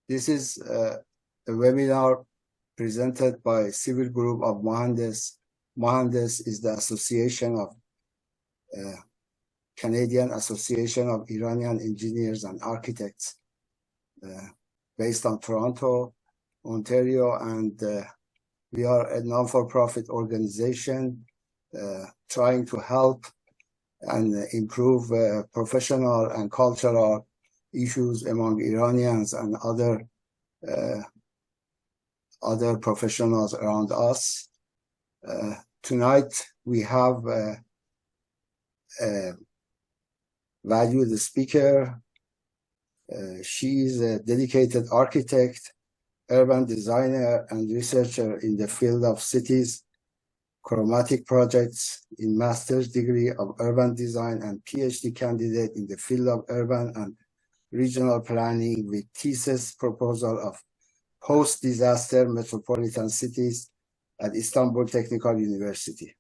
This is a webinar presented by Civil Group of Mohandes. Mohandes is the association of Canadian Association of Iranian Engineers and Architects based on Toronto, Ontario, and we are a non-for-profit organization trying to help and improve professional and cultural issues among Iranians and other professionals around us. Tonight we have a valued speaker. She is a dedicated architect, urban designer, and researcher in the field of cities, chromatic projects, in master's degree of urban design, and PhD candidate in the field of urban and regional planning with thesis proposal of post-disaster metropolitan cities at Istanbul Technical University.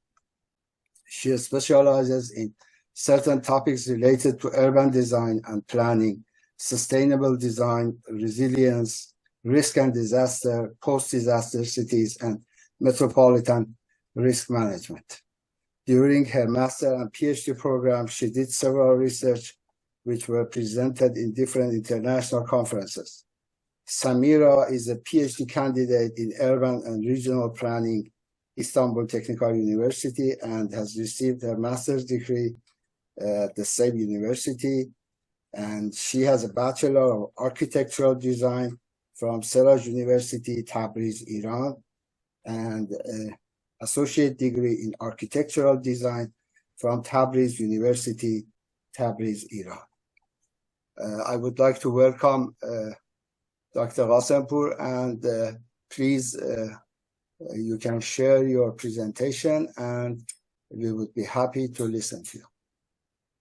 She specializes in certain topics related to urban design and planning, sustainable design, resilience, risk and disaster, post-disaster cities, and metropolitan risk management. During her master and PhD program, she did several research which were presented in different international conferences. Samira is a PhD candidate in urban and regional planning, Istanbul Technical University, and has received her master's degree at the same university. And she has a Bachelor of Architectural Design from Siraj University, Tabriz, Iran, and an associate degree in Architectural Design from Tabriz University, Tabriz, Iran. I would like to welcome Dr. Qasempur, and please, you can share your presentation and we would be happy to listen to you.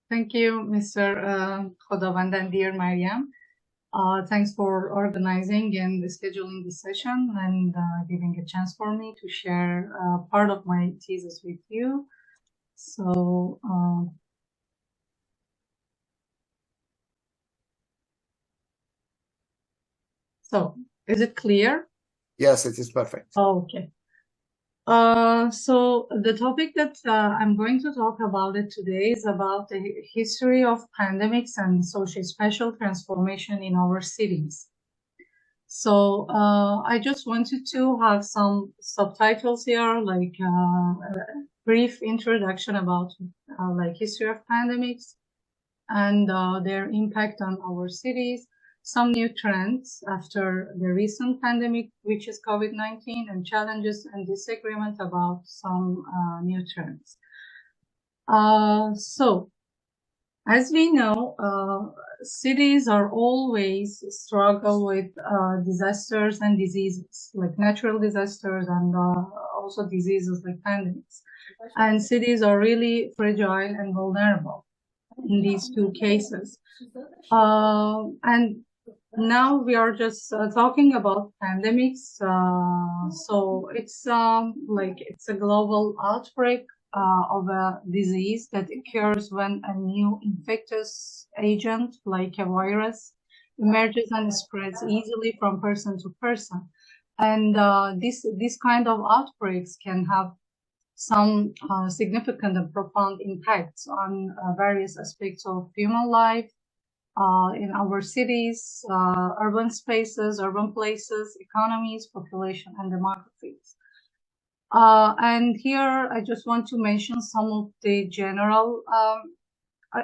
Thank you, Mr. Khodavand and dear Mariam. Thanks for organizing and scheduling this session and giving a chance for me to share part of my thesis with you. So, is it clear? Yes, it is perfect. Okay. So the topic that I'm going to talk about it today is about the history of pandemics and socio-spatial transformation in our cities. So I just wanted to have some subtitles here, like a brief introduction about like history of pandemics and their impact on our cities, some new trends after the recent pandemic, which is COVID-19, and challenges and disagreement about some new trends. So, as we know, cities are always struggle with disasters and diseases, like natural disasters and also diseases like pandemics. And cities are really fragile and vulnerable in these two cases. And now we are just talking about pandemics. So it's like it's a global outbreak of a disease that occurs when a new infectious agent, like a virus, emerges and spreads easily from person to person. And this kind of outbreaks can have some significant and profound impacts on various aspects of human life, in our cities, urban spaces, urban places, economies, population, and demographies. And here I just want to mention some of the general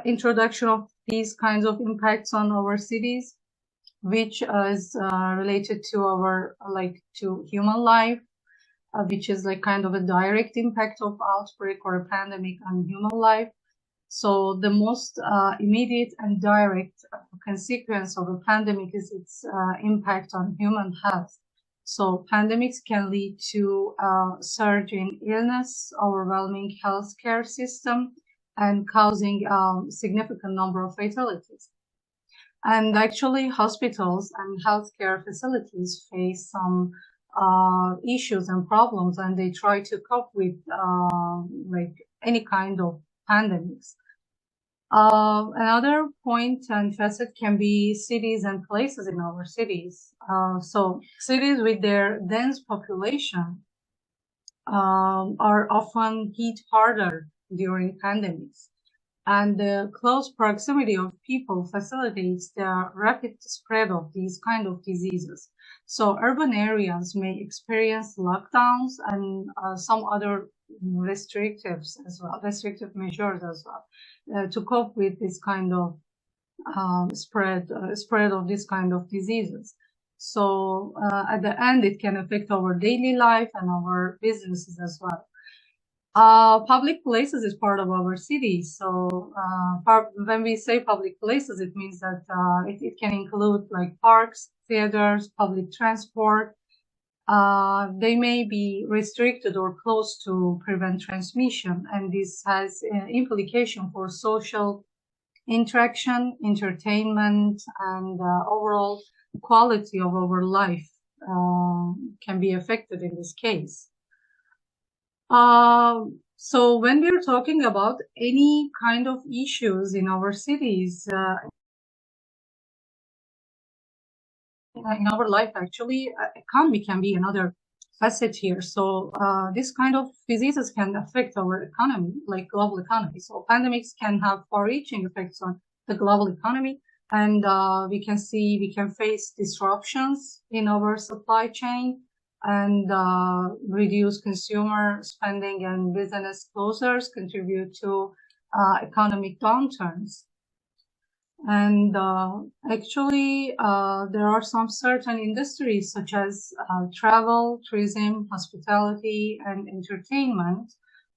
introduction of these kinds of impacts on our cities, which is related to our, like, to human life, which is like kind of a direct impact of outbreak or a pandemic on human life. So the most immediate and direct consequence of a pandemic is its impact on human health. So pandemics can lead to a surge in illness, overwhelming healthcare system, and causing a significant number of fatalities. And actually, hospitals and healthcare facilities face some issues and problems, and they try to cope with like any kind of pandemics. Another point and facet can be cities and places in our cities. So cities with their dense population are often hit harder during pandemics. And the close proximity of people facilitates the rapid spread of these kind of diseases. So urban areas may experience lockdowns and some other restrictive measures as well, to cope with this kind of spread of this kind of diseases. So at the end, it can affect our daily life and our businesses as well. Public places is part of our city. So, when we say public places, it means that it can include like parks, theaters, public transport. They may be restricted or closed to prevent transmission, and this has implication for social interaction, entertainment, and overall quality of our life can be affected in this case. So when we're talking about any kind of issues in our cities, in our life, actually, economy can be another facet here. So this kind of diseases can affect our economy, like global economy. So pandemics can have far-reaching effects on the global economy, and we can face disruptions in our supply chain and reduce consumer spending, and business closures contribute to economic downturns. And actually, there are some certain industries such as travel, tourism, hospitality, and entertainment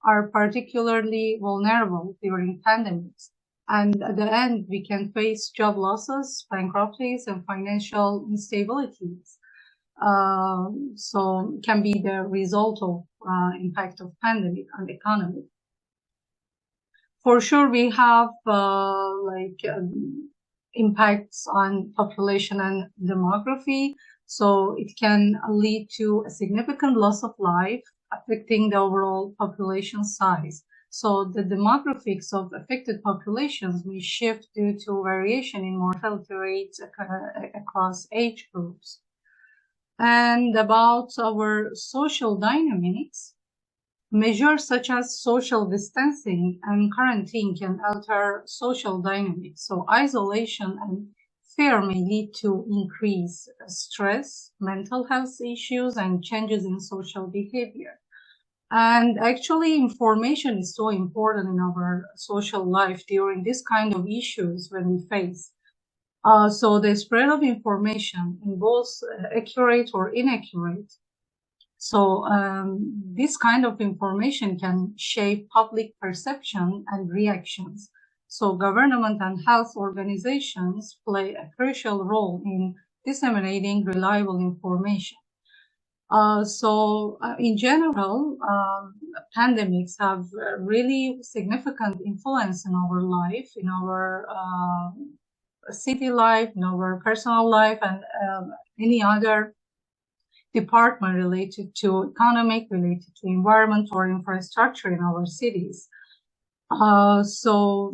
are particularly vulnerable during pandemics. And at the end, we can face job losses, bankruptcies, and financial instabilities. So can be the result of impact of pandemic on the economy. For sure, we have impacts on population and demography. So it can lead to a significant loss of life, affecting the overall population size. So the demographics of affected populations may shift due to variation in mortality rates across age groups. And about our social dynamics, measures such as social distancing and quarantine can alter social dynamics. So isolation and fear may lead to increased stress, mental health issues, and changes in social behavior. And actually, information is so important in our social life during this kind of issues when we face. So the spread of information in both accurate or inaccurate. So this kind of information can shape public perception and reactions. So government and health organizations play a crucial role in disseminating reliable information. In general, pandemics have really significant influence in our life, in our city life, in our personal life, and any other department related to economic, related to environment or infrastructure in our cities. So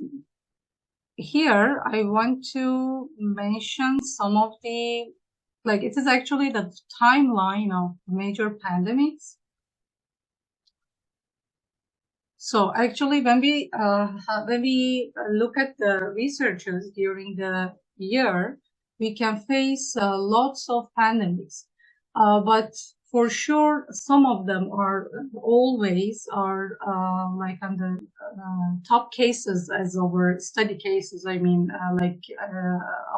here I want to mention some of the, it is actually the timeline of major pandemics. So actually, when we look at the researchers during the year, we can face lots of pandemics. But for sure, some of them are always like on the top cases as our study cases. I mean,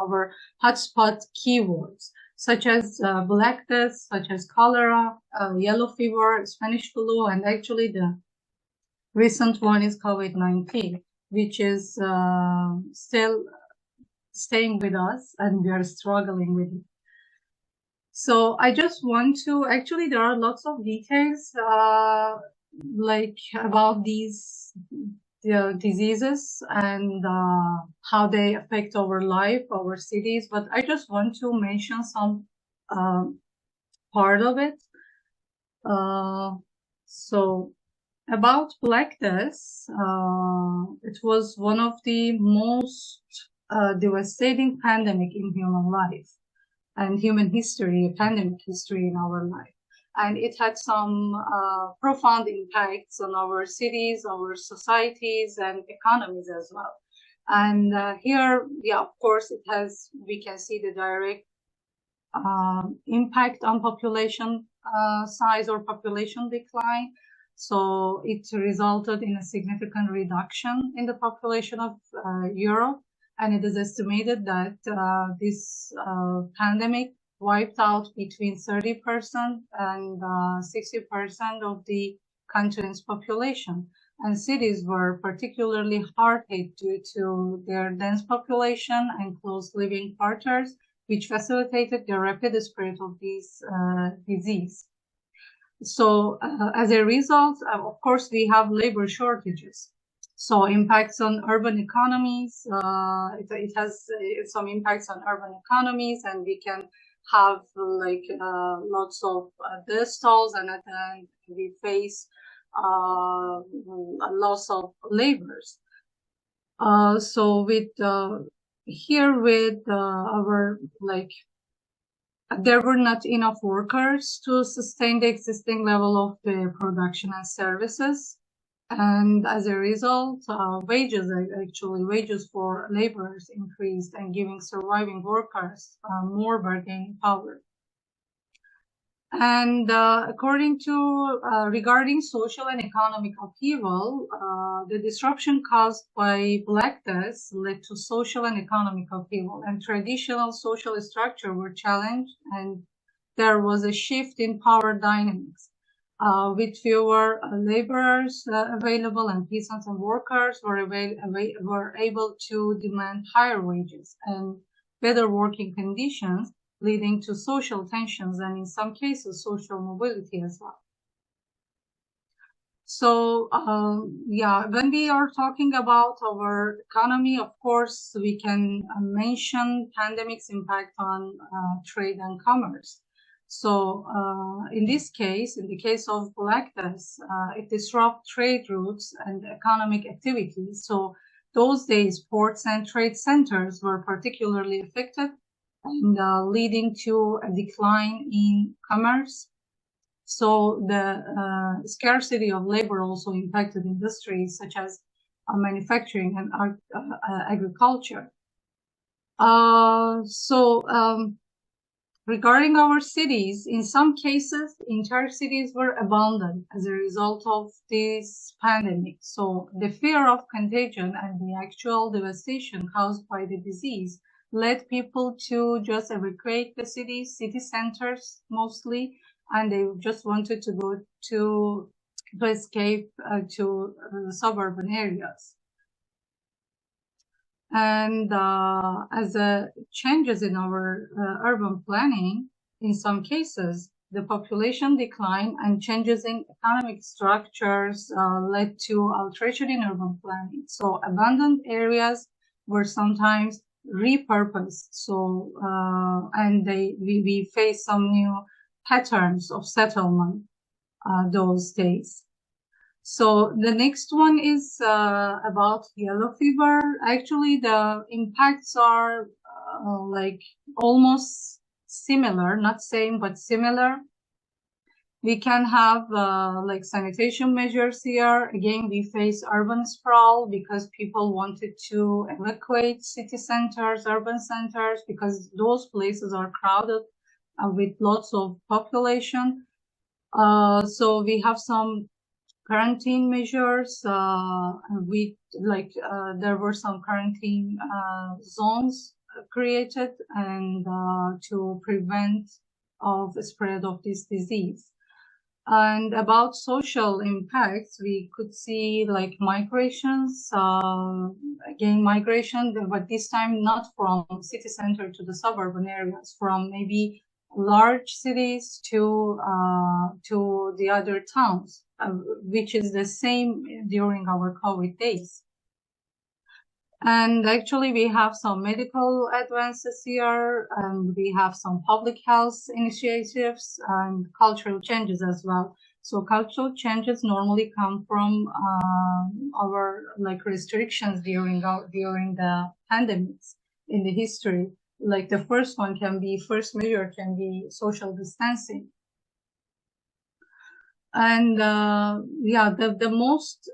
our hotspot keywords, such as Black Death, such as cholera, yellow fever, Spanish flu, and actually the recent one is COVID-19, which is still staying with us, and we are struggling with it. So I just want to, actually, there are lots of details about these diseases and how they affect our life, our cities, but I just want to mention some part of it. So About Black Death, it was one of the most devastating pandemic in human life and human history, pandemic history in our life. And it had some profound impacts on our cities, our societies, and economies as well. And here, yeah, of course, we can see the direct impact on population size or population decline. So it resulted in a significant reduction in the population of Europe. And it is estimated that this pandemic wiped out between 30% and 60% of the continent's population. And cities were particularly hard hit due to their dense population and close living quarters, which facilitated the rapid spread of this disease. So as a result, of course, we have labor shortages. So impacts on urban economies, it has some impacts on urban economies, and we can have like lots of death tolls, and at the end we face a loss of labors. So with here with our like there were not enough workers to sustain the existing level of the production and services. And as a result, wages for laborers increased and giving surviving workers more bargaining power. And according to regarding social and economic upheaval, the disruption caused by Black Death led to social and economic upheaval, and traditional social structure were challenged, and there was a shift in power dynamics. With fewer laborers available, and peasants and workers were able to demand higher wages and better working conditions, leading to social tensions and in some cases social mobility as well. So yeah, when we are talking about our economy, of course, we can mention pandemic's impact on trade and commerce. So in this case, in the case of Black Death, it disrupted trade routes and economic activities. So those days, ports and trade centers were particularly affected, and leading to a decline in commerce. So the scarcity of labor also impacted industries such as manufacturing and agriculture. Regarding our cities, in some cases, entire cities were abandoned as a result of this pandemic. So the fear of contagion and the actual devastation caused by the disease led people to just evacuate the city centers mostly, and they just wanted to go to escape to suburban areas. And as changes in our urban planning, in some cases, the population decline and changes in economic structures led to alteration in urban planning. So abandoned areas were sometimes repurposed. So and we face some new patterns of settlement those days. So the next one is about yellow fever. Actually, the impacts are like almost similar, not same, but similar. We can have like sanitation measures here. Again, we face urban sprawl because people wanted to evacuate city centers, urban centers, because those places are crowded with lots of population. So we have some quarantine measures. There were some quarantine zones created and to prevent of the spread of this disease. And about social impacts, we could see like migrations, again migration, but this time not from city center to the suburban areas, from maybe large cities to the other towns, which is the same during our COVID days. And actually, we have some medical advances here, and we have some public health initiatives and cultural changes as well. So cultural changes normally come from our like restrictions during the pandemics in the history. Like the first measure can be social distancing. And the most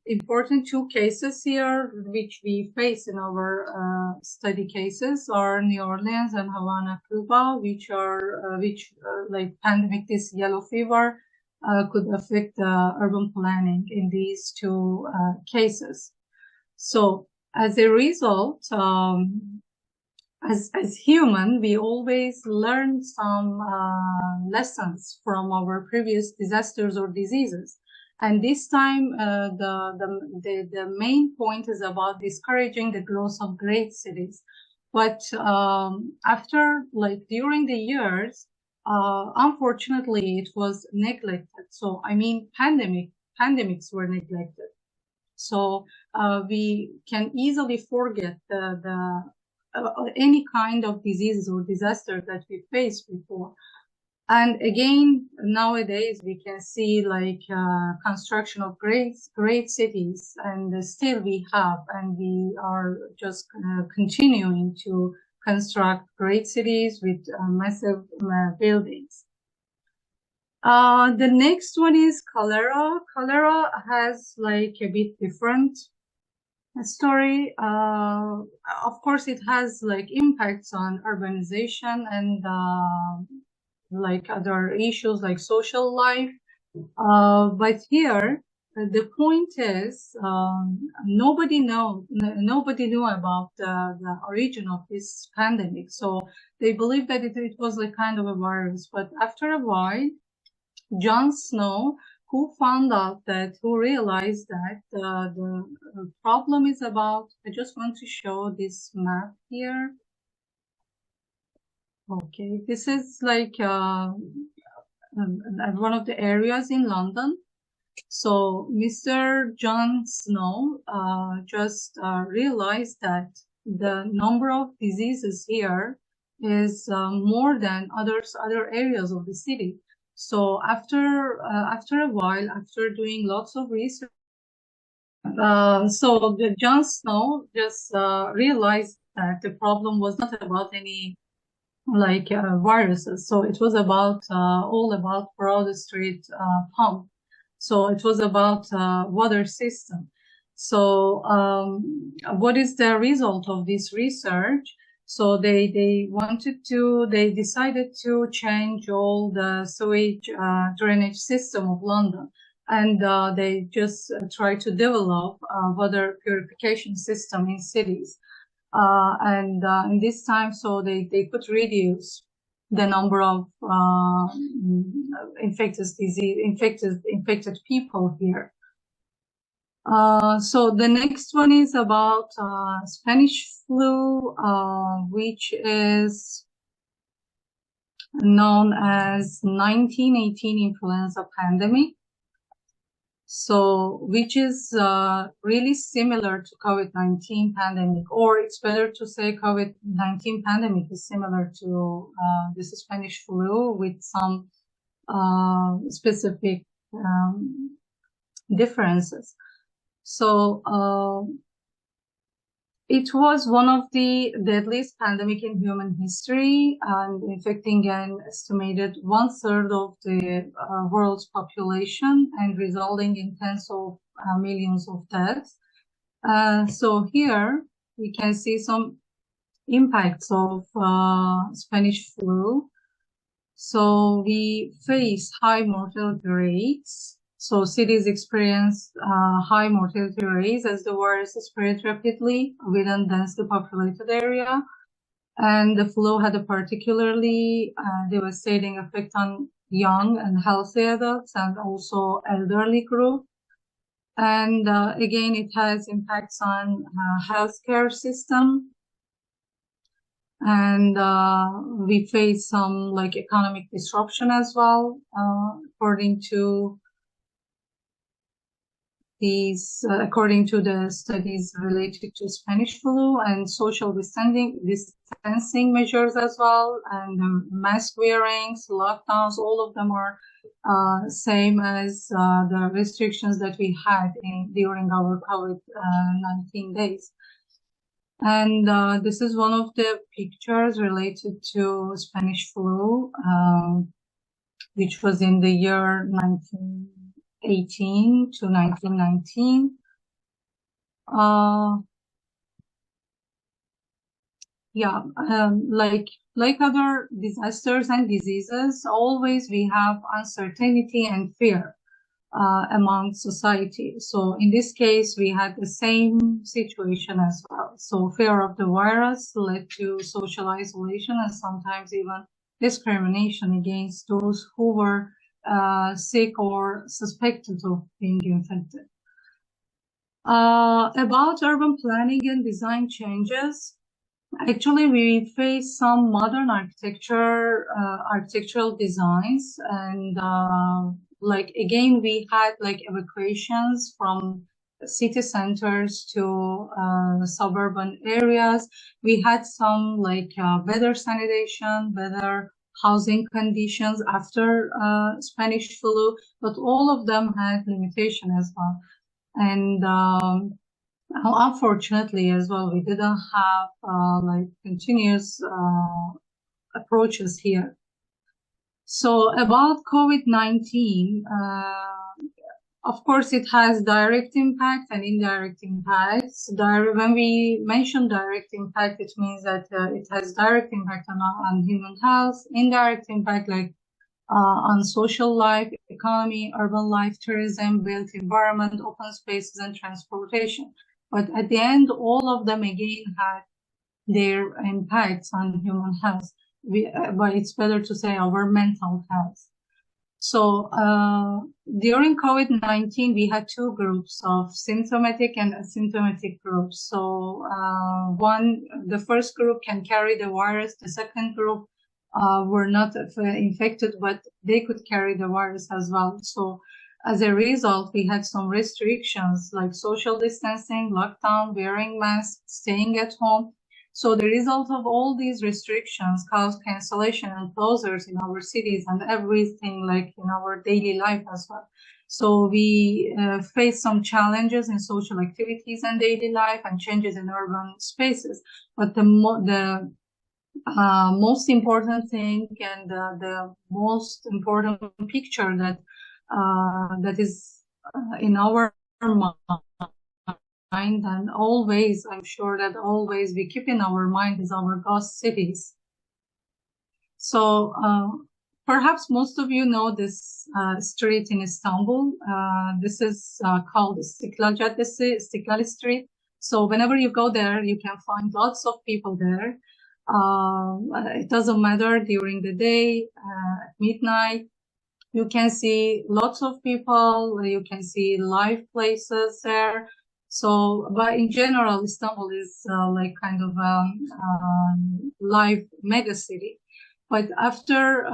important two cases here, which we face in our study cases, are New Orleans and Havana, Cuba, which like pandemic, this yellow fever could affect urban planning in these two cases. So as a result, as human, we always learn some lessons from our previous disasters or diseases. And this time, the main point is about discouraging the growth of great cities. But after, like during the years, unfortunately, it was neglected. So I mean, pandemics were neglected. So we can easily forget any kind of diseases or disaster that we faced before. And again, nowadays we can see like construction of great cities, and still we have, and we are just continuing to construct great cities with massive buildings. The next one is cholera. Cholera has like a bit different story. Of course, it has like impacts on urbanization and like other issues like social life. But here, the point is, nobody knew about the origin of this pandemic. So they believed that it was like kind of a virus. But after a while, Jon Snow, who realized that the problem is about, I just want to show this map here. Okay, this is like one of the areas in London. So Mr. Jon Snow just realized that the number of diseases here is more than other areas of the city. So after a while, after doing lots of research, so Jon Snow just realized that the problem was not about any like viruses. So it was about all about Broad Street pump. So it was about water system. So what is the result of this research? So they decided to change all the sewage drainage system of London, and they just try to develop water purification system in cities. And in this time, so they could reduce the number of infected people here. So the next one is about Spanish flu, which is known as 1918 influenza pandemic. So, which is really similar to COVID-19 pandemic, or it's better to say COVID-19 pandemic is similar to this Spanish flu with some specific differences. So, it was one of the deadliest pandemic in human history, and infecting an estimated 1/3 of the world's population and resulting in tens of millions of deaths. So here we can see some impacts of Spanish flu. So we face high mortality rates. So cities experience high mortality rates as the virus spread rapidly within densely populated area. And the flu had a particularly devastating effect on young and healthy adults and also elderly group. And again, it has impacts on healthcare system. And we face some like economic disruption as well, according to these, according to the studies related to Spanish flu and social distancing measures as well, and mask wearings, lockdowns, all of them are same as the restrictions that we had during our COVID-19 days. And this is one of the pictures related to Spanish flu, which was in the year 1918 to 1919. Like other disasters and diseases, always we have uncertainty and fear among society. So in this case, we had the same situation as well. So fear of the virus led to social isolation and sometimes even discrimination against those who were sick or suspected of being infected. About urban planning and design changes, actually we face some modern architectural designs, and like again we had like evacuations from city centers to suburban areas. We had some like better sanitation, better housing conditions after Spanish flu, but all of them had limitation as well. And unfortunately as well, we didn't have like continuous approaches here. So about COVID-19, of course, it has direct impact and indirect impacts. When we mention direct impact, it means that it has direct impact on human health, indirect impact like on social life, economy, urban life, tourism, built environment, open spaces, and transportation. But at the end, all of them again had their impacts on human health. But it's better to say our mental health. So during COVID-19, we had two groups of symptomatic and asymptomatic groups. So the first group can carry the virus. The second group were not infected, but they could carry the virus as well. So as a result, we had some restrictions like social distancing, lockdown, wearing masks, staying at home. So the result of all these restrictions caused cancellation and closures in our cities and everything like in our daily life as well. So we faced some challenges in social activities and daily life and changes in urban spaces. But the most important thing and the most important picture that is in our mind, and always, I'm sure that always we keep in our mind, is our ghost cities. So perhaps most of you know this street in Istanbul. This is called Istiklal Street. So whenever you go there, you can find lots of people there. It doesn't matter during the day, at midnight. You can see lots of people. You can see live places there. So, but in general, Istanbul is like kind of a live mega city. But after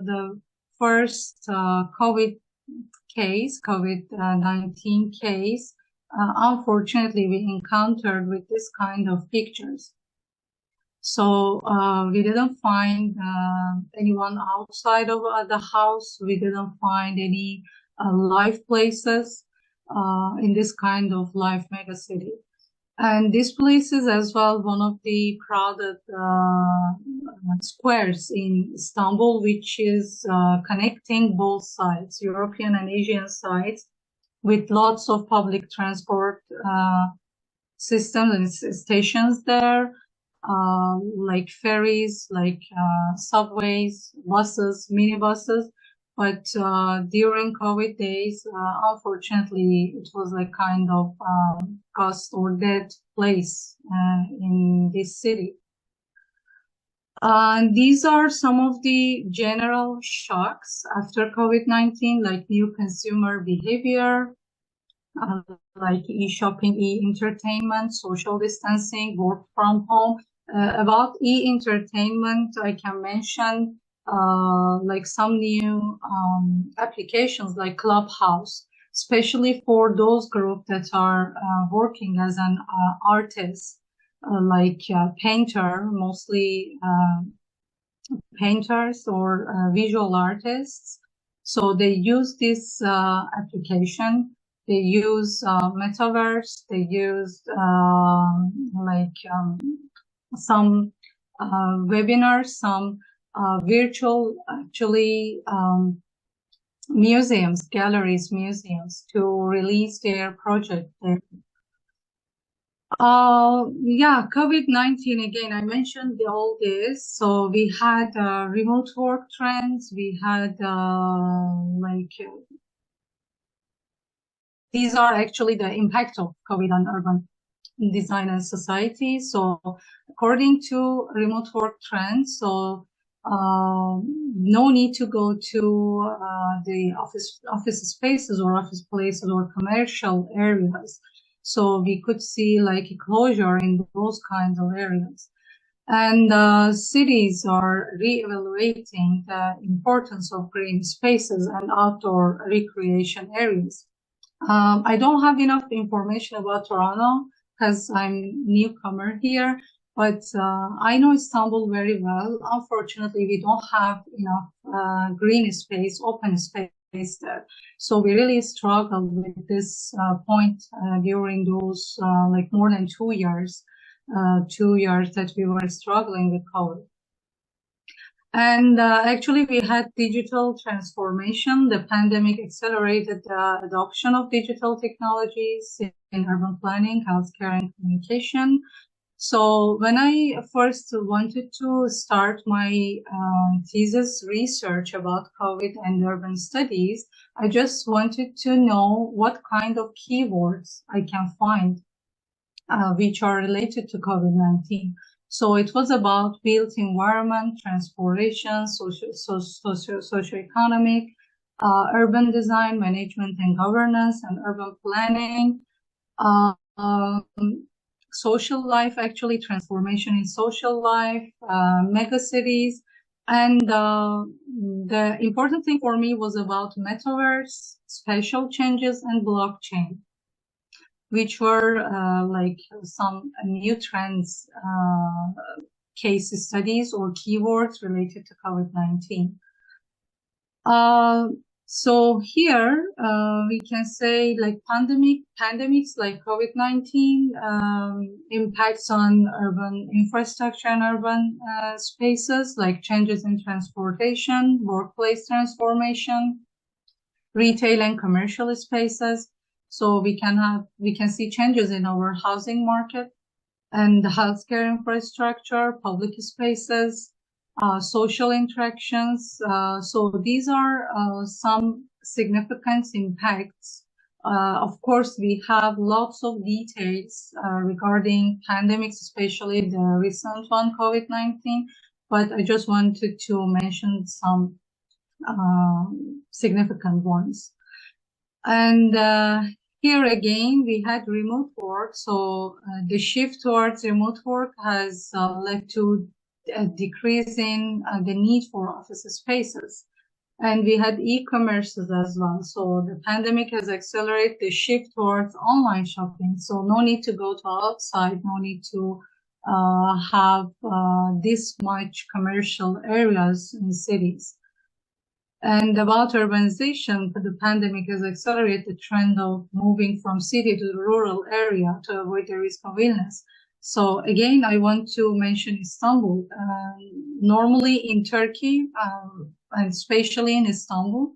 the first COVID-19 case, unfortunately, we encountered with this kind of pictures. So we didn't find anyone outside of the house. We didn't find any live places in this kind of live megacity. And this place is as well one of the crowded squares in Istanbul, which is connecting both sides, European and Asian sides, with lots of public transport systems and stations there. Like ferries, like subways, buses, minibuses. But during COVID days, unfortunately, it was a kind of ghost or dead place in this city. These are some of the general shocks after COVID-19, like new consumer behavior, like e-shopping, e-entertainment, social distancing, work from home. About e-entertainment, I can mention like some new applications like Clubhouse. especially for those groups that are working as an artist, like painter, mostly painters or visual artists. So they use this application. They use metaverse. They use some webinars, some virtual actually museums, galleries, museums to release their project. Yeah, COVID-19 again, I mentioned all this. So we had remote work trends. We had these are actually the impact of COVID on urban design and society. So according to remote work trends, so no need to go to the office spaces or office places or commercial areas. So we could see like a closure in those kinds of areas. And cities are re-evaluating the importance of green spaces and outdoor recreation areas. I don't have enough information about Toronto because I'm newcomer here, but I know Istanbul very well. Unfortunately, we don't have enough green space, open space there. So we really struggled with this point during those like more than 2 years, 2 years that we were struggling with COVID. And actually, we had digital transformation. The pandemic accelerated the adoption of digital technologies in urban planning, healthcare, and communication. So when I first wanted to start my thesis research about COVID and urban studies, I just wanted to know what kind of keywords I can find which are related to COVID-19. So it was about built environment, transportation, socioeconomic, urban design, management and governance, and urban planning, social life, actually transformation in social life, megacities. And the important thing for me was about metaverse, spatial changes, and blockchain, which were like some new trends, case studies or keywords related to COVID-19. So here we can say like pandemics like COVID-19 impacts on urban infrastructure and urban spaces, like changes in transportation, workplace transformation, retail and commercial spaces. So we can see changes in our housing market and the healthcare infrastructure, public spaces, social interactions. So these are some significant impacts. Of course, we have lots of details regarding pandemics, especially the recent one, COVID-19, but I just wanted to mention some significant ones. And here again, we had remote work. So the shift towards remote work has led to a decrease in the need for office spaces. And we had e-commerces as well. So the pandemic has accelerated the shift towards online shopping. So no need to go to outside, no need to have this much commercial areas in cities. And about urbanization, the pandemic has accelerated the trend of moving from city to the rural area to avoid the risk of illness. So again, I want to mention Istanbul. Normally in Turkey, and especially in Istanbul,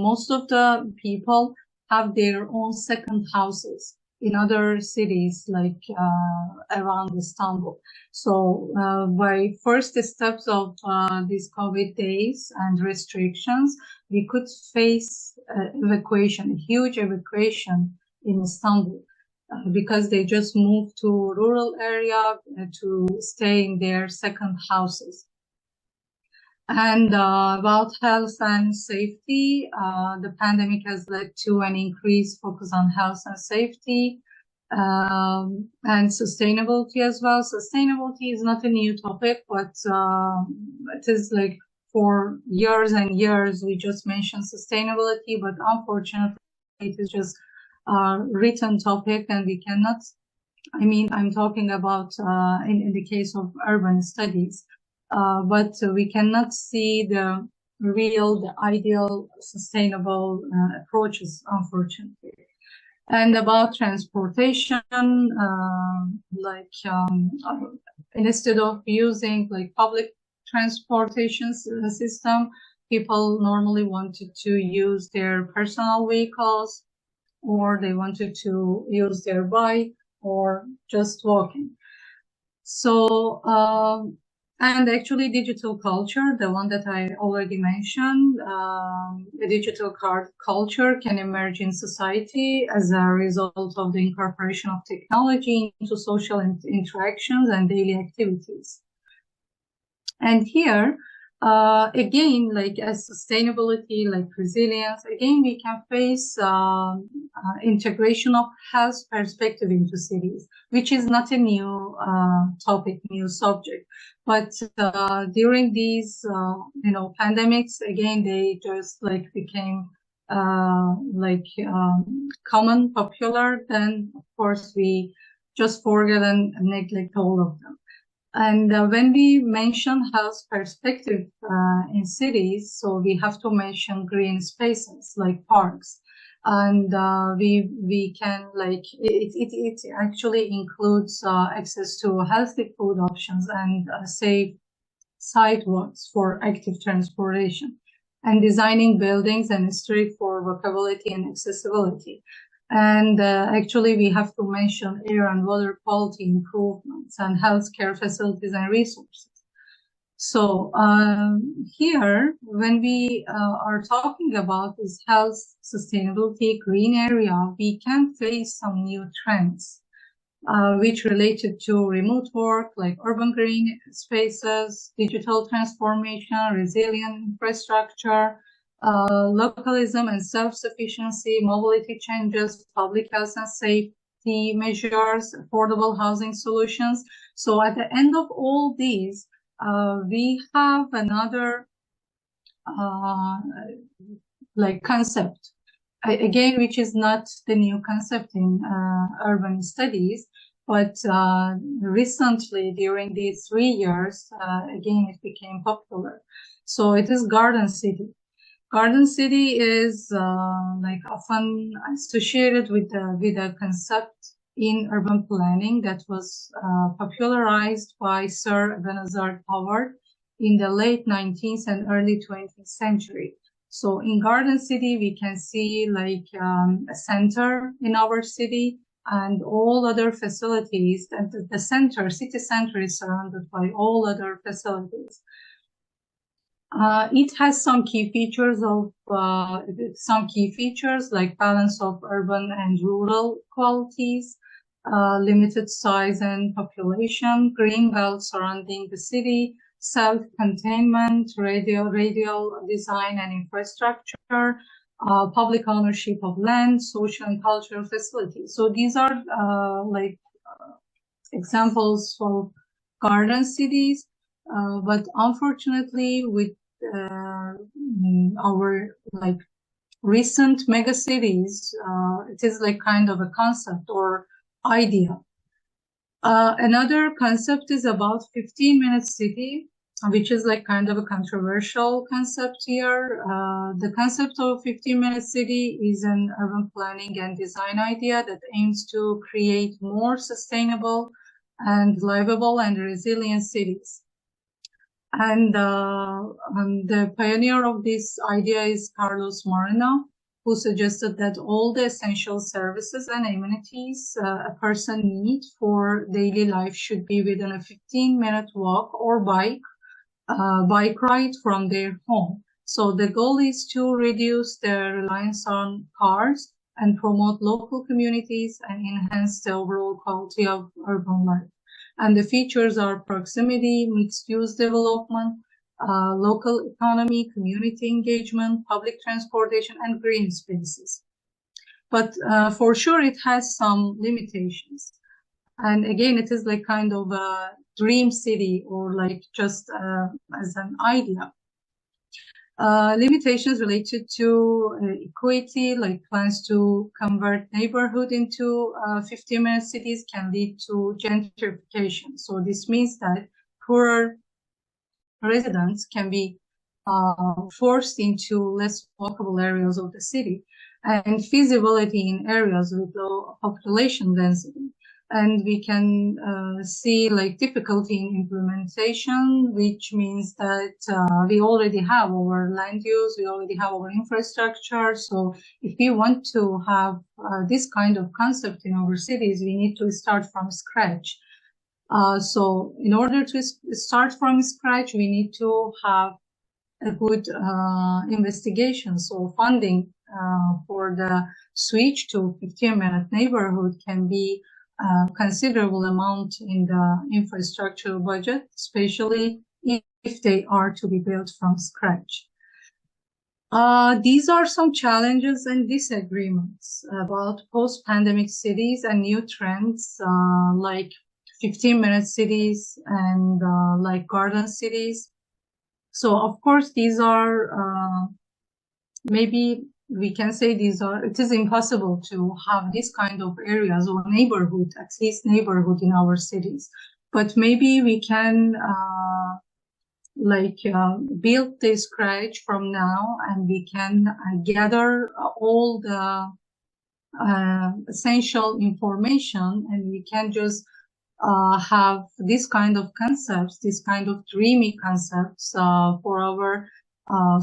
most of the people have their own second houses in other cities like around Istanbul. So by first steps of these COVID days and restrictions, we could face evacuation, a huge evacuation in Istanbul. Because they just moved to rural area to stay in their second houses. And about health and safety, the pandemic has led to an increased focus on health and safety and sustainability as well. Sustainability is not a new topic, but it is like for years and years, we just mentioned sustainability, but unfortunately, it is just a written topic, and we cannot. I mean, I'm talking about in the case of urban studies, but we cannot see the real, the ideal, sustainable approaches, unfortunately. And about transportation, instead of using like public transportation system, people normally wanted to use their personal vehicles, or they wanted to use their bike, or just walking. So, and actually digital culture, the one that I already mentioned, the digital culture can emerge in society as a result of the incorporation of technology into social interactions and daily activities. And here, again, like as sustainability, like resilience, again, we can face integration of health perspective into cities, which is not a new topic, new subject. But during these, pandemics, again, they just like became common, popular. Then, of course, we just forget and neglect all of them. And when we mention health perspective in cities, so we have to mention green spaces like parks, and we can it actually includes access to healthy food options and safe sidewalks for active transportation, and designing buildings and streets for walkability and accessibility. And actually, we have to mention air and water quality improvements and healthcare facilities and resources. So here, when we are talking about this health, sustainability, green area, we can face some new trends, which related to remote work, like urban green spaces, digital transformation, resilient infrastructure, localism and self-sufficiency, mobility changes, public health and safety measures, affordable housing solutions. So at the end of all these, we have another concept, again, which is not the new concept in urban studies, but recently, during these 3 years, again, it became popular. So it is garden city. Garden city is often associated with a concept in urban planning that was popularized by Sir Ebenezer Howard in the late 19th and early 20th century. So in garden city, we can see a center in our city and all other facilities. And the city center is surrounded by all other facilities. It has some key features like balance of urban and rural qualities, limited size and population, green belt surrounding the city, self-containment, radial design and infrastructure, public ownership of land, social and cultural facilities. So these are examples of garden cities. But unfortunately, with our recent mega cities, it is kind of a concept or idea. Another concept is about 15-minute city, which is kind of a controversial concept here. The concept of 15-minute city is an urban planning and design idea that aims to create more sustainable and livable and resilient cities. And the pioneer of this idea is Carlos Moreno, who suggested that all the essential services and amenities a person needs for daily life should be within a 15-minute walk or bike ride from their home. So the goal is to reduce the reliance on cars and promote local communities and enhance the overall quality of urban life. And the features are proximity, mixed-use development, local economy, community engagement, public transportation, and green spaces. But for sure, it has some limitations. And again, it is kind of a dream city or just as an idea. Limitations related to equity, like plans to convert neighborhood into 15-minute cities can lead to gentrification. So this means that poorer residents can be forced into less walkable areas of the city, and feasibility in areas with low population density. And we can see like difficulty in implementation, which means that we already have our land use, we already have our infrastructure. So if we want to have this kind of concept in our cities, we need to start from scratch. So in order to start from scratch, we need to have a good investigation. So funding for the switch to 15-minute neighborhood can be a considerable amount in the infrastructure budget, especially if they are to be built from scratch. These are some challenges and disagreements about post-pandemic cities and new trends like 15-minute cities and like garden cities. So of course, these are maybe we can say it is impossible to have this kind of areas or neighborhood, at least neighborhood in our cities. But maybe we can build this scratch from now, and we can gather all the essential information, and we can just have this kind of concepts, this kind of dreamy concepts for our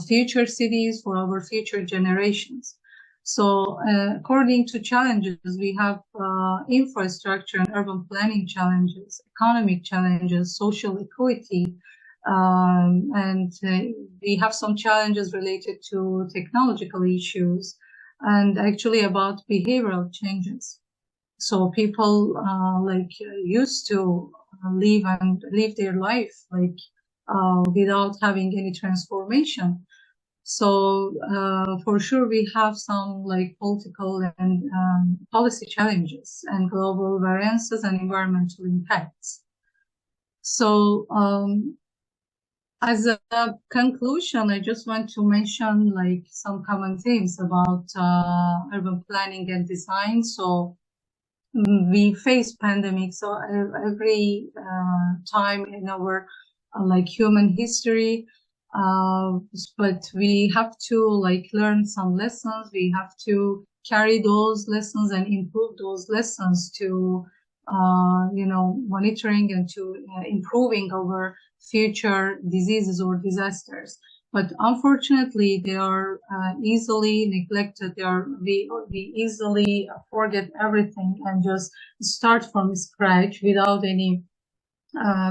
future cities, for our future generations. So according to challenges, we have infrastructure and urban planning challenges, economic challenges, social equity, and we have some challenges related to technological issues and actually about behavioral changes. So people used to live their life without having any transformation. So for sure we have some like political and policy challenges and global variances and environmental impacts. So as a conclusion, I just want to mention like some common themes about urban planning and design. So we face pandemics so every time in our like human history, but we have to like learn some lessons. We have to carry those lessons and improve those lessons to monitoring and to improving our future diseases or disasters. But unfortunately, they are easily neglected. We easily forget everything and just start from scratch without any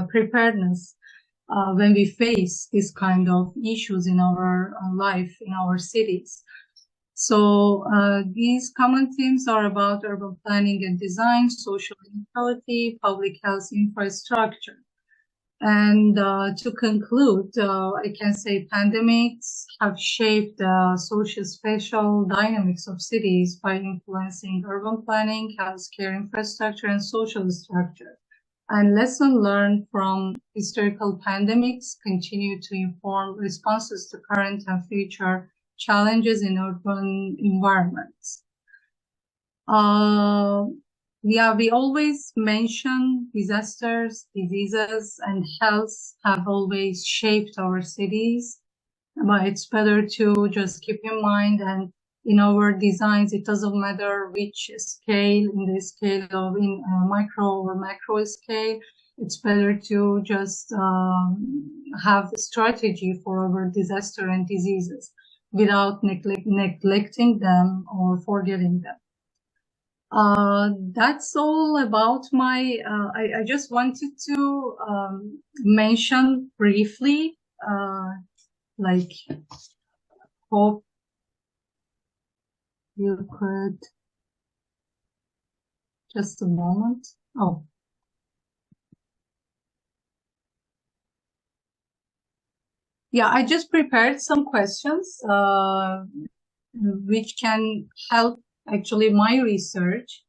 preparedness when we face this kind of issues in our life, in our cities. So these common themes are about urban planning and design, social inequality, public health infrastructure. And to conclude, I can say pandemics have shaped the social-spatial dynamics of cities by influencing urban planning, healthcare infrastructure, and social structure. And lessons learned from historical pandemics continue to inform responses to current and future challenges in urban environments. We always mention disasters, diseases, and health have always shaped our cities, but it's better to just keep in mind, and in our designs, it doesn't matter which scale, in the scale of in micro or macro scale, it's better to just have a strategy for our disaster and diseases without neglecting them or forgetting them. That's all about my, I just wanted to mention briefly, hope you could, just a moment. Oh. Yeah, I just prepared some questions, which can help actually my research.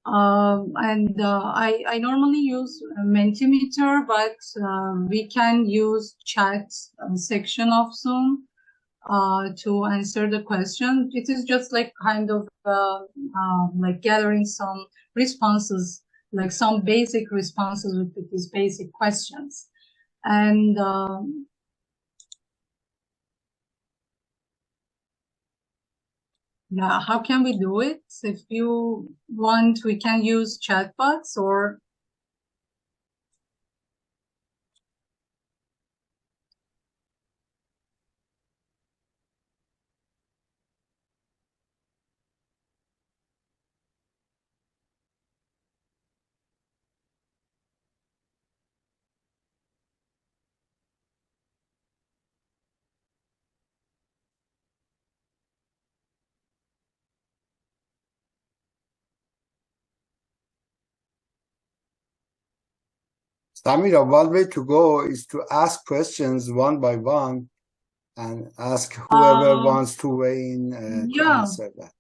I normally use Mentimeter, but we can use chat section of Zoom to answer the question. It is just like kind of like gathering some responses, like some basic responses with these basic questions. And yeah, how can we do it? If you want, we can use chatbots or Samira, one way to go is to ask questions one by one and ask whoever wants to weigh in to yeah, answer that.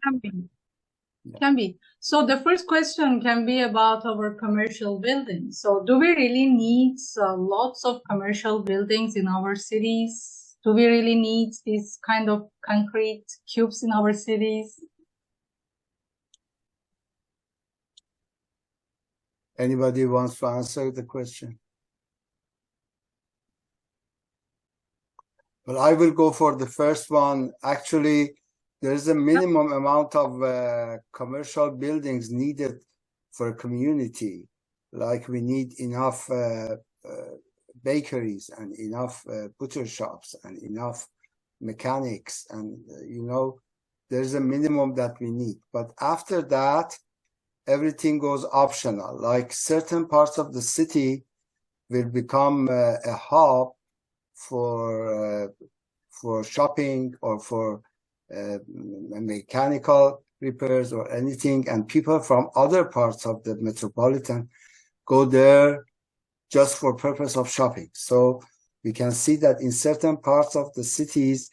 can be. Can be. So the first question can be about our commercial buildings. So do we really need lots of commercial buildings in our cities? Do we really need these kind of concrete cubes in our cities? Anybody wants to answer the question? Well, I will go for the first one. Actually, there is a minimum amount of commercial buildings needed for a community. Like we need enough bakeries and enough butcher shops and enough mechanics. And, there's a minimum that we need. But after that, everything goes optional. Like certain parts of the city will become a hub for shopping or for mechanical repairs or anything, and people from other parts of the metropolitan go there just for purpose of shopping. So we can see that in certain parts of the cities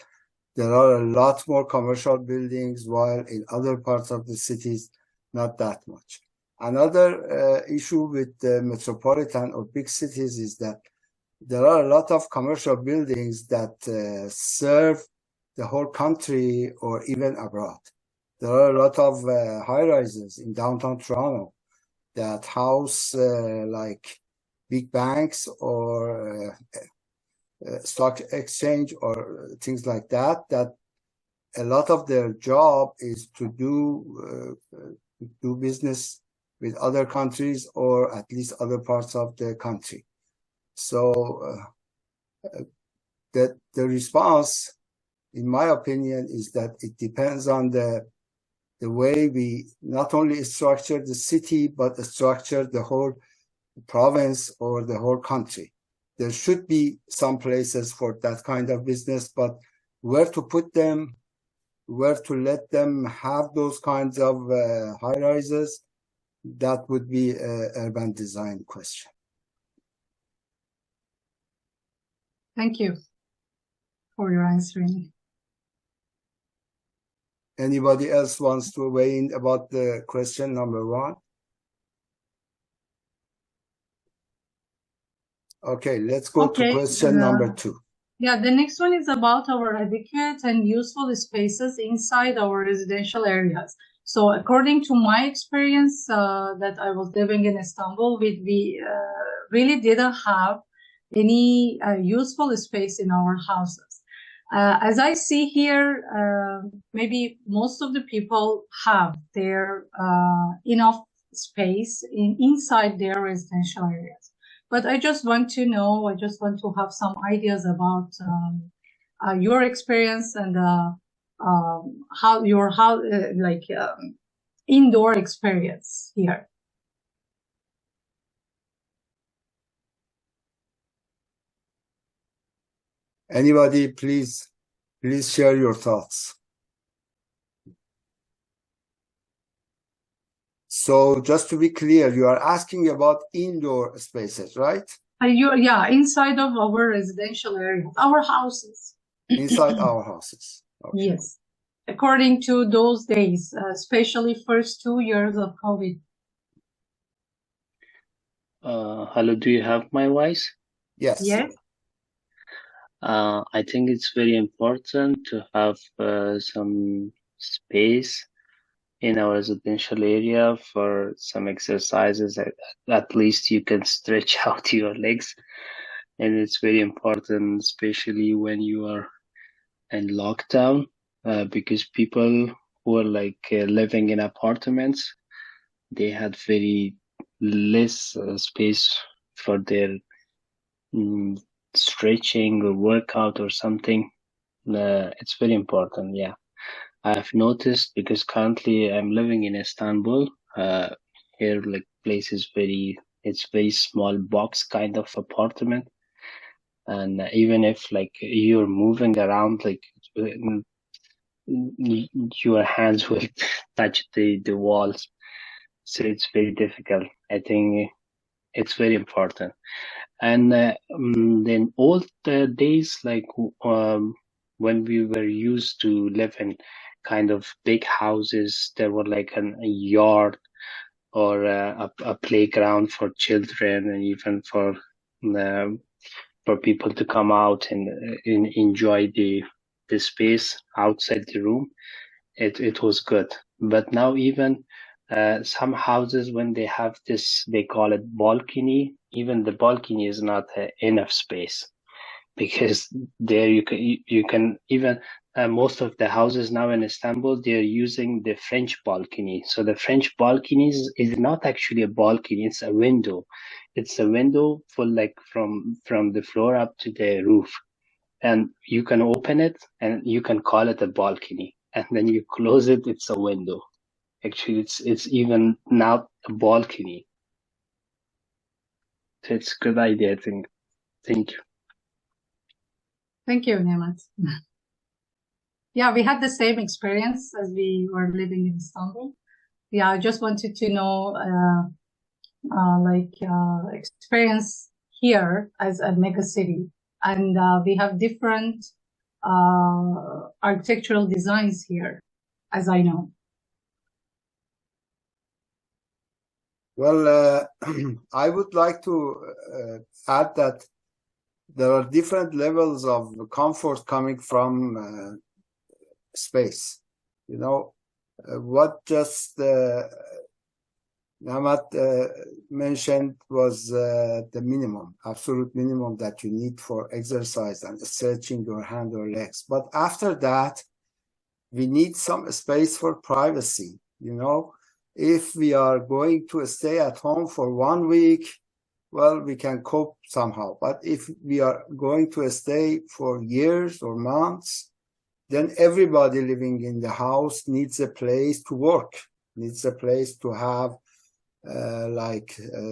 there are a lot more commercial buildings, while in other parts of the cities not that much. Another issue with the metropolitan or big cities is that there are a lot of commercial buildings that serve the whole country or even abroad. There are a lot of high-rises in downtown Toronto that house like big banks or stock exchange or things like that, that a lot of their job is to do business with other countries or at least other parts of the country. So the response, in my opinion, is that it depends on the way we not only structure the city, but structure the whole province or the whole country. There should be some places for that kind of business, but where to put them, where to let them have those kinds of high rises, that would be an urban design question. Thank you for your answering. Anybody else wants to weigh in about the question number one? Okay, let's go to question number two. Yeah, the next one is about our adequate and useful spaces inside our residential areas. So according to my experience that I was living in Istanbul, we really didn't have any useful space in our houses. As I see here, maybe most of the people have their enough space inside their residential areas. But I just want to know, I just want to have some ideas about your experience and indoor experience here. Anybody, please share your thoughts. So just to be clear, you are asking about indoor spaces, right? Yeah, inside of our residential area, our houses. Inside our houses. Okay. Yes. according to those days, especially first 2 years of COVID? Hello, do you have my voice? Yes. Yes. I think it's very important to have some space in our residential area for some exercises. At least you can stretch out your legs, and it's very important, especially when you are in lockdown, because people who are living in apartments, they had very less space for their mm, stretching or workout or something. It's very important. Yeah, I've noticed because currently I'm living in Istanbul. Here, like place is it's very small box kind of apartment, and even if like you're moving around, like your hands will touch the walls, so it's very difficult. I think it's very important. And then old days, when we were used to live in kind of big houses, there were like a yard or a playground for children, and even for people to come out and enjoy the space outside the room. It was good. But now even some houses, when they have this, they call it balcony. Even the balcony is not enough space, because there you can even most of the houses now in Istanbul, they're using the French balcony. So the French balcony is not actually a balcony; it's a window. It's a window for like from the floor up to the roof, and you can open it and you can call it a balcony, and then you close it, it's a window. Actually, it's even not a balcony. So it's a good idea, I think. Thank you. Thank you, Nemat. Yeah, we had the same experience as we were living in Istanbul. Yeah, I just wanted to know, experience here as a mega city, and we have different architectural designs here, as I know. Well, I would like to add that there are different levels of comfort coming from space. You know, what just Namat mentioned was the minimum, absolute minimum that you need for exercise and stretching your hand or legs. But after that, we need some space for privacy. You know, if we are going to stay at home for 1 week, well, we can cope somehow. But if we are going to stay for years or months, then everybody living in the house needs a place to work, needs a place to have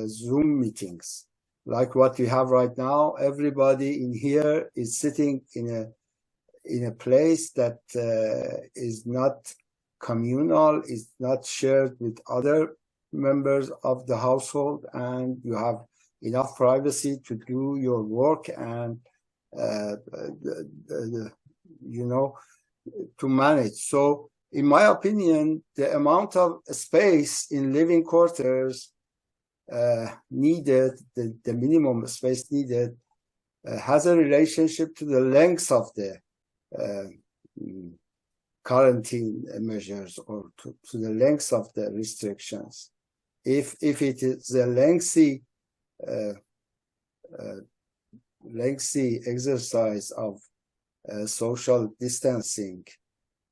Zoom meetings, like what we have right now. Everybody in here is sitting in a place that is not communal, is not shared with other members of the household, and you have enough privacy to do your work and to manage. So in my opinion, the amount of space in living quarters needed, the minimum space needed, has a relationship to the length of the quarantine measures, or to the length of the restrictions. If it is a lengthy exercise of social distancing,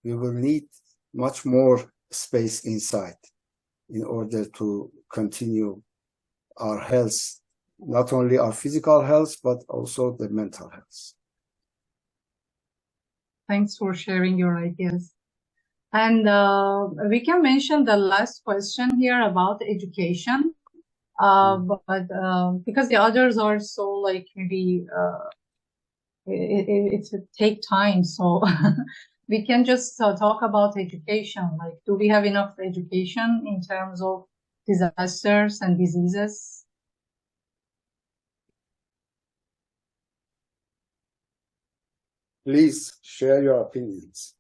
we will need much more space inside in order to continue our health, not only our physical health, but also the mental health. Thanks for sharing your ideas. And we can mention the last question here about education, but because the others are so like maybe it would take time, so we can just talk about education. Like, do we have enough education in terms of disasters and diseases? Please share your opinions.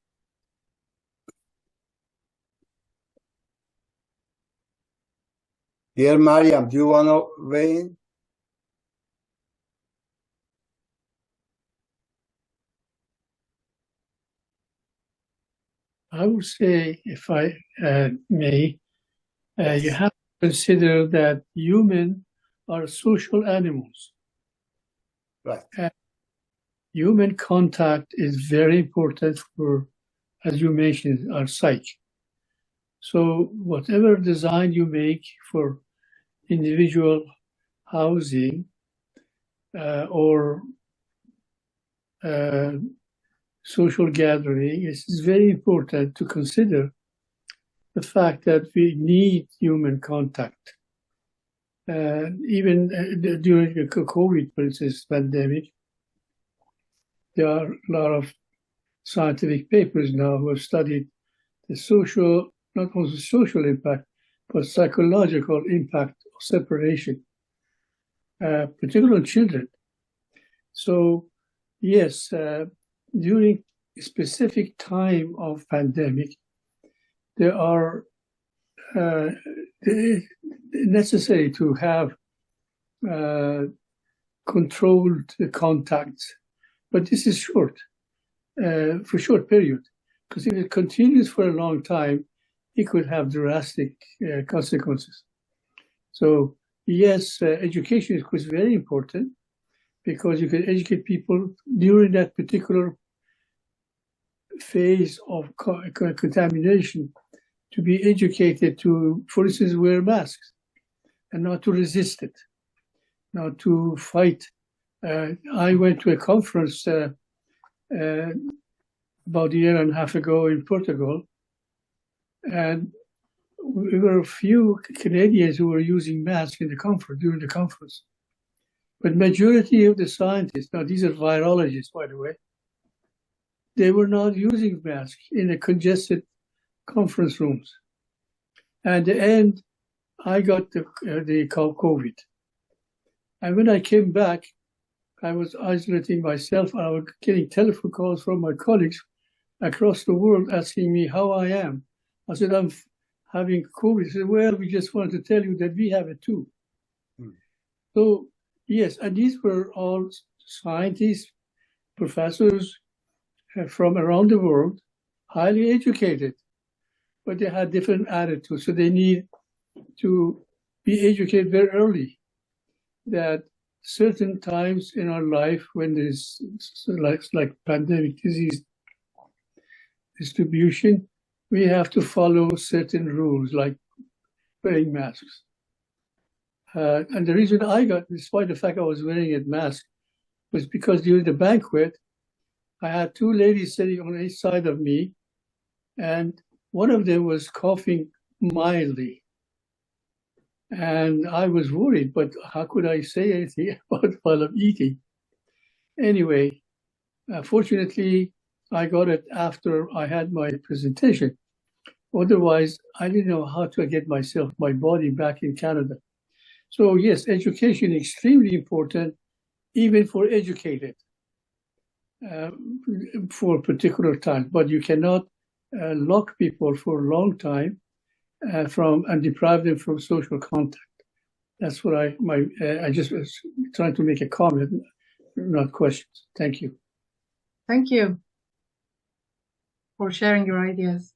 Dear Mariam, do you want to weigh in? I would say, if I may, Yes. you have to consider that humans are social animals. Right. Human contact is very important for, as you mentioned, our psyche. So whatever design you make for individual housing or social gathering, it's very important to consider the fact that we need human contact. Even during the COVID, for instance, pandemic, there are a lot of scientific papers now who have studied the social, not only social impact, but psychological impact of separation, particularly on children. So, yes, during a specific time of pandemic, there are necessary to have controlled contacts, but this is short, for short period, because if it continues for a long time, it could have drastic consequences. So yes, education is very important, because you can educate people during that particular phase of contamination to be educated to, for instance, wear masks and not to resist it, not to fight. I went to a conference about a year and a half ago in Portugal, and there were a few Canadians who were using masks in the conference, during the conference. But majority of the scientists, now these are virologists, by the way, they were not using masks in the congested conference rooms. At the end, I got the COVID. And when I came back, I was isolating myself. I was getting telephone calls from my colleagues across the world asking me how I am. I said, I'm having COVID. They said, well, we just wanted to tell you that we have it too. So, yes, and these were all scientists, professors from around the world, highly educated, but they had different attitudes. So they need to be educated very early that certain times in our life when there's like pandemic disease distribution, we have to follow certain rules like wearing masks. And the reason I got, despite the fact I was wearing a mask, was because during the banquet, I had two ladies sitting on each side of me, and one of them was coughing mildly. And I was worried, but how could I say anything about it while I'm eating? Anyway, fortunately, I got it after I had my presentation. Otherwise, I didn't know how to get my body back in Canada. So yes, education is extremely important, even for educated, for a particular time. But you cannot lock people for a long time and deprive them from social contact. That's what I just was trying to make a comment, not questions. Thank you. Thank you for sharing your ideas.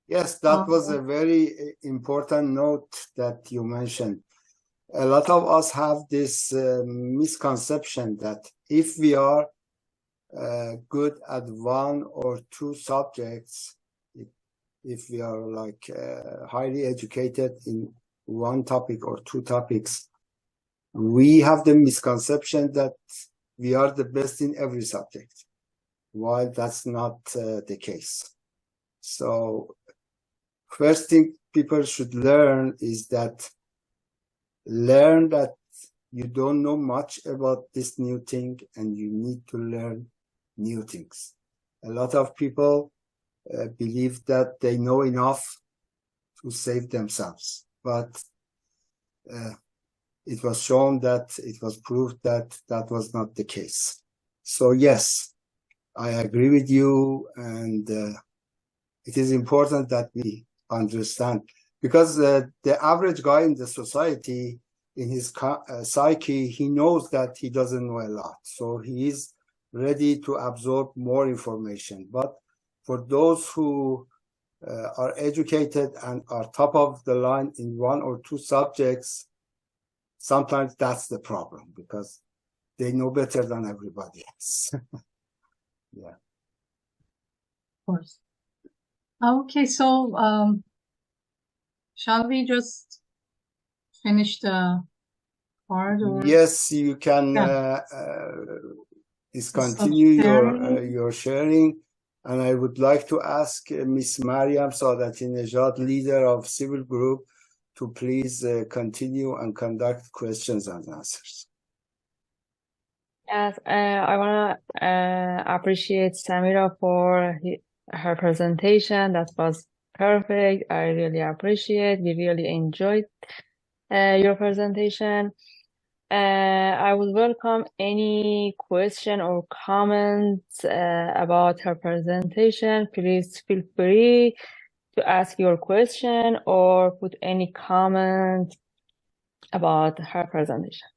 Yes, that was a very important note that you mentioned. A lot of us have this misconception that if we are good at one or two subjects, if we are like highly educated in one topic or two topics, we have the misconception that we are the best in every subject, while that's not the case. So first thing people should learn is that you don't know much about this new thing and you need to learn new things. A lot of people believe that they know enough to save themselves, but it was shown that it was proved that that was not the case. So yes, I agree with you, and it is important that we understand. because the average guy in the society, in his psyche, he knows that he doesn't know a lot. So he is ready to absorb more information. But for those who are educated and are top of the line in one or two subjects, sometimes that's the problem because they know better than everybody else. Yeah. Of course. Okay, so shall we just finish the part? Or? Yes, you can discontinue your sharing. And I would like to ask Ms. Mariam Saadati-Nejad, leader of civil group, to please continue and conduct questions and answers. Yes, I want to appreciate Samira for her presentation. That was perfect. I really appreciate. We really enjoyed your presentation. I would welcome any question or comments about her presentation. Please feel free to ask your question or put any comment about her presentation.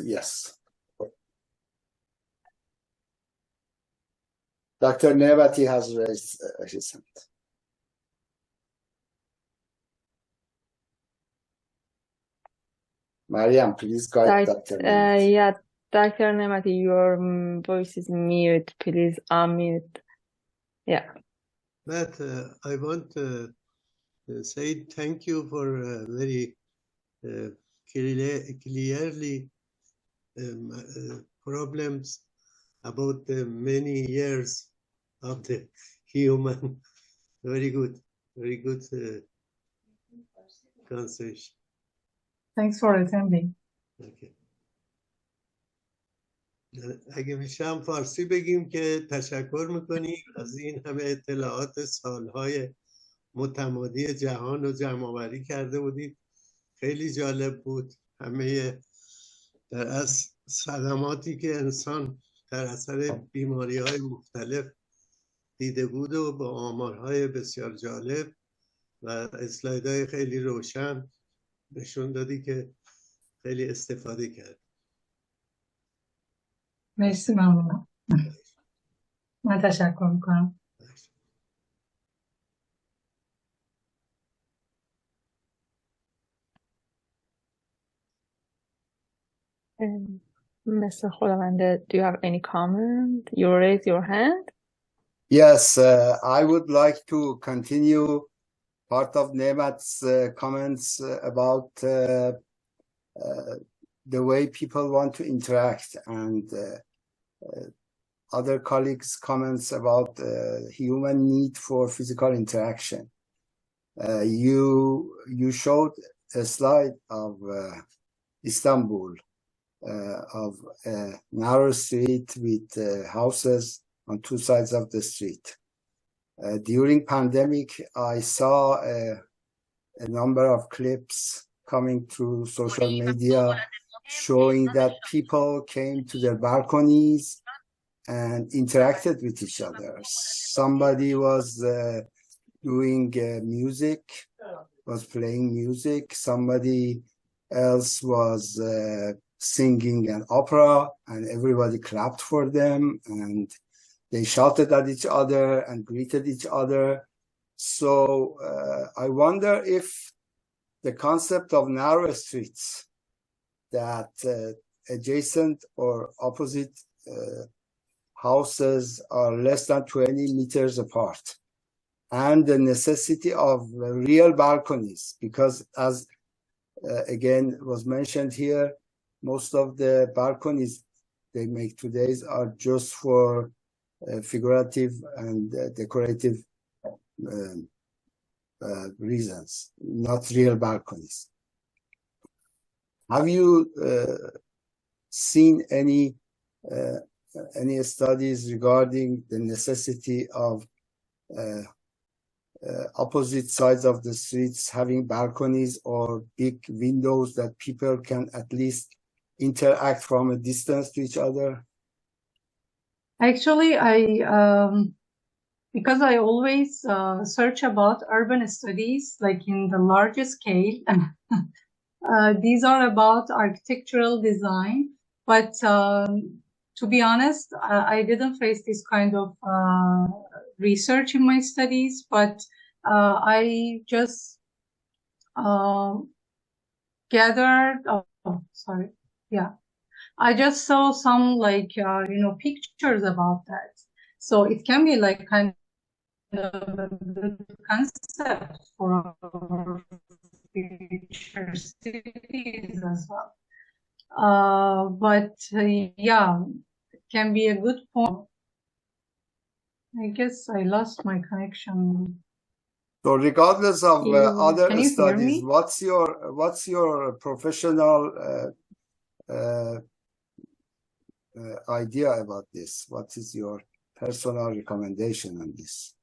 Yes. Dr. Nevati has raised his hand. Mariam, please guide Dr. Nevati. Yeah, Dr. Nevati, your voice is mute. Please unmute. Yeah. But I want to say thank you for very clearly problems about the many years of the human. Very good conversation. Thanks for attending. Okay. اگه میشه هم فارسی بگیم که تشکر میکنیم از این همه اطلاعات سالهای متمادی جهان رو جمع آوری کرده بودید. خیلی جالب بود. همه در از صدماتی که انسان در اثر بیماری‌های مختلف دیده بود و با آمارهای بسیار جالب و اسلایدهای خیلی روشن نشون دادی که خیلی استفاده کرد. مرسی، ممنونم. من تشکر میکنم. Mr. Khodavande, do you have any comment? You raise your hand. Yes, I would like to continue part of Nemat's comments about the way people want to interact, and other colleagues' comments about human need for physical interaction. You showed a slide of Istanbul, of a narrow street with houses on two sides of the street. During pandemic, I saw a number of clips coming through social media showing that people came to their balconies and interacted with each other. Somebody was doing music, was playing music. Somebody else was singing an opera, and everybody clapped for them, and they shouted at each other and greeted each other. So I wonder if the concept of narrow streets that adjacent or opposite houses are less than 20 meters apart, and the necessity of real balconies, because as again was mentioned here, most of the balconies they make today are just for figurative and decorative reasons, not real balconies. Have you seen any studies regarding the necessity of opposite sides of the streets having balconies or big windows that people can at least interact from a distance to each other? Actually, because I always search about urban studies, like in the larger scale. These are about architectural design, but to be honest, I didn't face this kind of research in my studies, but I just gathered, I just saw some pictures about that. So it can be like kind of a good concept for our future cities as well. But yeah, it can be a good point. I guess I lost my connection. So regardless of other Can you hear studies, me? what's your professional idea about this? What is your personal recommendation on this?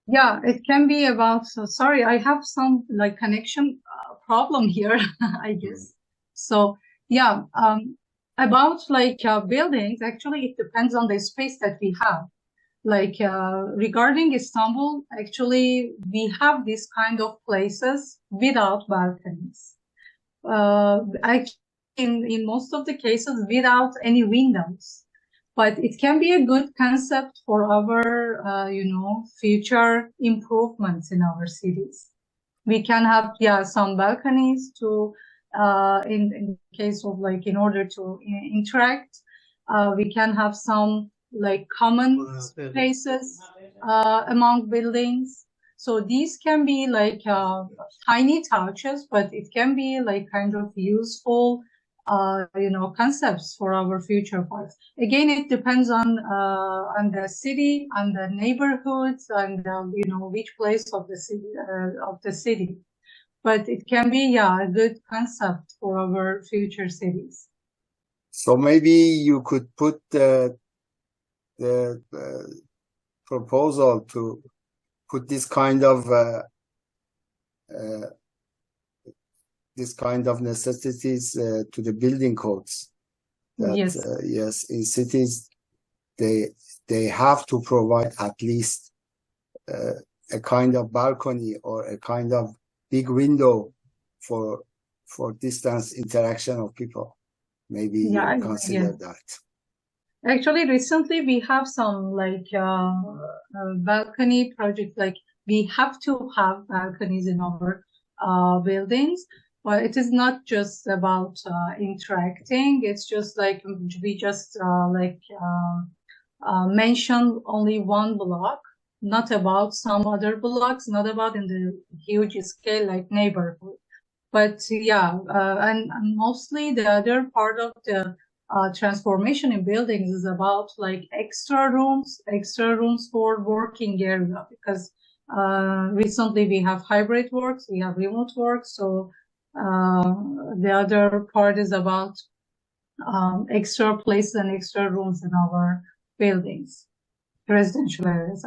Yeah, it can be about, sorry, I have some like connection problem here, I guess. So yeah, about like buildings, actually it depends on the space that we have. Like regarding Istanbul, actually we have this kind of places without balconies. Actually, in most of the cases without any windows. But it can be a good concept for our, future improvements in our cities. We can have, some balconies to, in case of like, in order to interact, we can have some like common spaces, among buildings. So these can be like, tiny touches, but it can be like kind of useful, concepts for our future parks. Again, it depends on the city, on the neighborhoods, and which place of the city. But it can be a good concept for our future cities. So maybe you could put the proposal to put this kind of necessities to the building codes. That, yes. Yes, in cities they have to provide at least a kind of balcony or a kind of big window for distance interaction of people. Maybe you consider that. Actually, recently we have some like balcony project. Like we have to have balconies in our buildings, but it is not just about interacting. It's just like we just mention only one block, not about some other blocks, not about in the huge scale like neighborhood. But yeah, and mostly the other part of the transformation in buildings is about like extra rooms for working area, because recently we have hybrid works, we have remote work. So the other part is about extra places and extra rooms in our buildings, residential areas.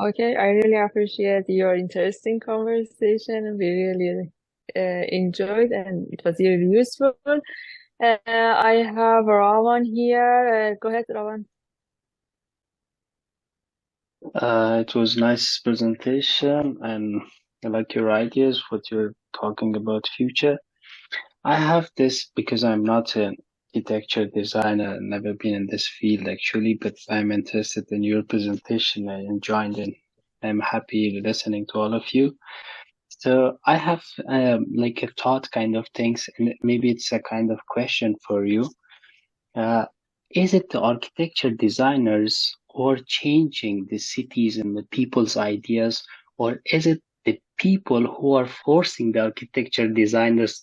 Okay, I really appreciate your interesting conversation. We really enjoyed, and it was really useful. I have Rawan here. Go ahead, Rawan. It was nice presentation, and I like your ideas, what you're talking about future. I have this because I'm not an architecture designer, never been in this field actually, but I'm interested in your presentation. I enjoyed it. I'm happy listening to all of you. So I have like a thought kind of things, and maybe it's a kind of question for you. Is it the architecture designers who are changing the cities and the people's ideas, or is it the people who are forcing the architecture designers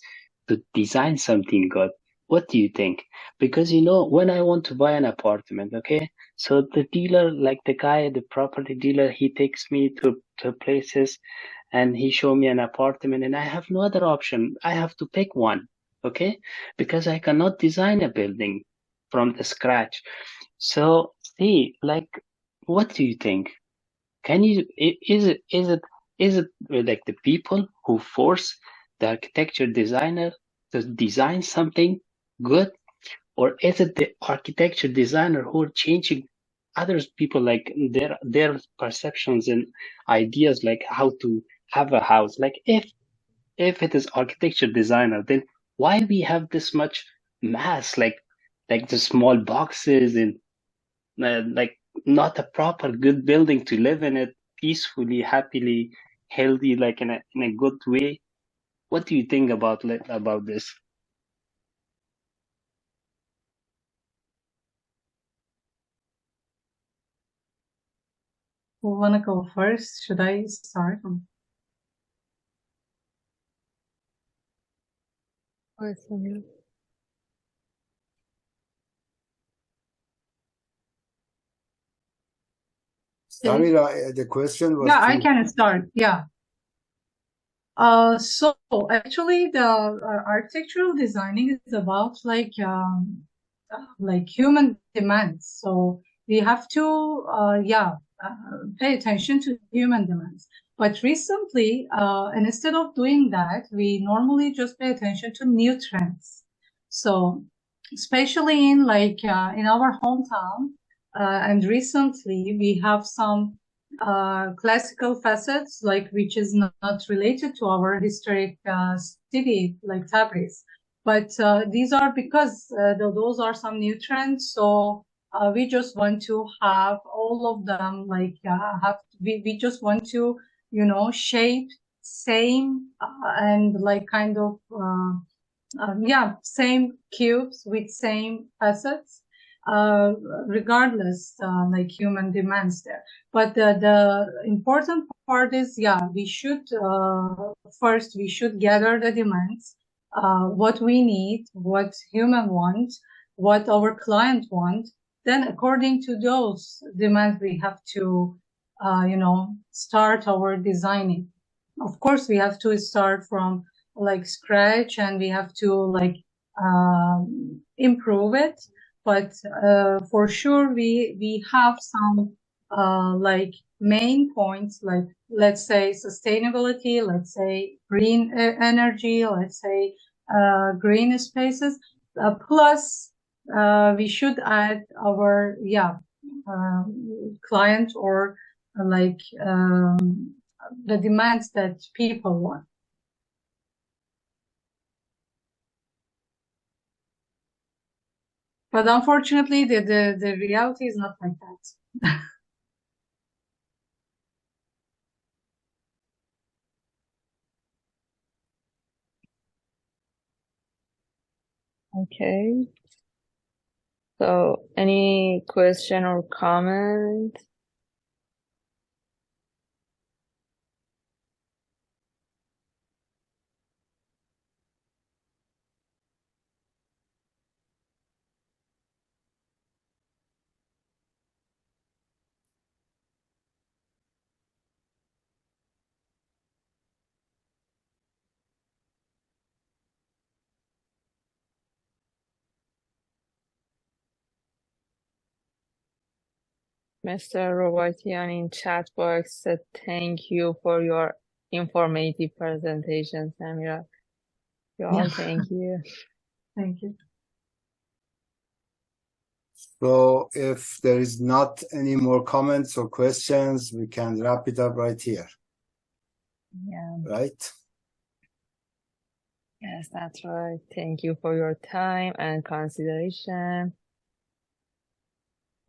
to design something good? What do you think? Because when I want to buy an apartment, okay, so the dealer, like the guy, the property dealer, he takes me to places and he show me an apartment, and I have no other option. I have to pick one, okay, because I cannot design a building from the scratch. So see, like what do you think? Is it like the people who force the architecture designer to design something good, or is it the architecture designer who are changing others people, like their perceptions and ideas, like how to have a house? Like if it is architecture designer, then why we have this much mass, like the small boxes and like not a proper good building to live in it peacefully, happily, healthy, like in a good way? What do you think about this? Who wanna go first? Should I start? Samira, the question was Yeah, I to can start. Yeah. So actually, the architectural designing is about like human demands. So we have to pay attention to human demands. But recently, instead of doing that, we normally just pay attention to new trends. So especially in in our hometown, and recently we have some classical facets, like which is not related to our historic city, like Tabriz. But these are because those are some new trends. So we just want to have all of them, we just want to, shape same and like kind of same cubes with same facets, regardless, like human demands there. But the important part is, we should, first, we should gather the demands, what we need, what human want, what our client want. Then according to those demands, we have to, start our designing. Of course, we have to start from like scratch, and we have to improve it. But for sure, we have some like main points, like let's say sustainability, let's say green energy, let's say green spaces. Plus, we should add our client, or like the demands that people want. But unfortunately, the reality is not like that. Okay. So, any question or comment? Mr. Robotian in chat box said thank you for your informative presentation, Samira. Y'all, thank you. Thank you. So if there is not any more comments or questions, we can wrap it up right here. Yeah. Right? Yes, that's right. Thank you for your time and consideration.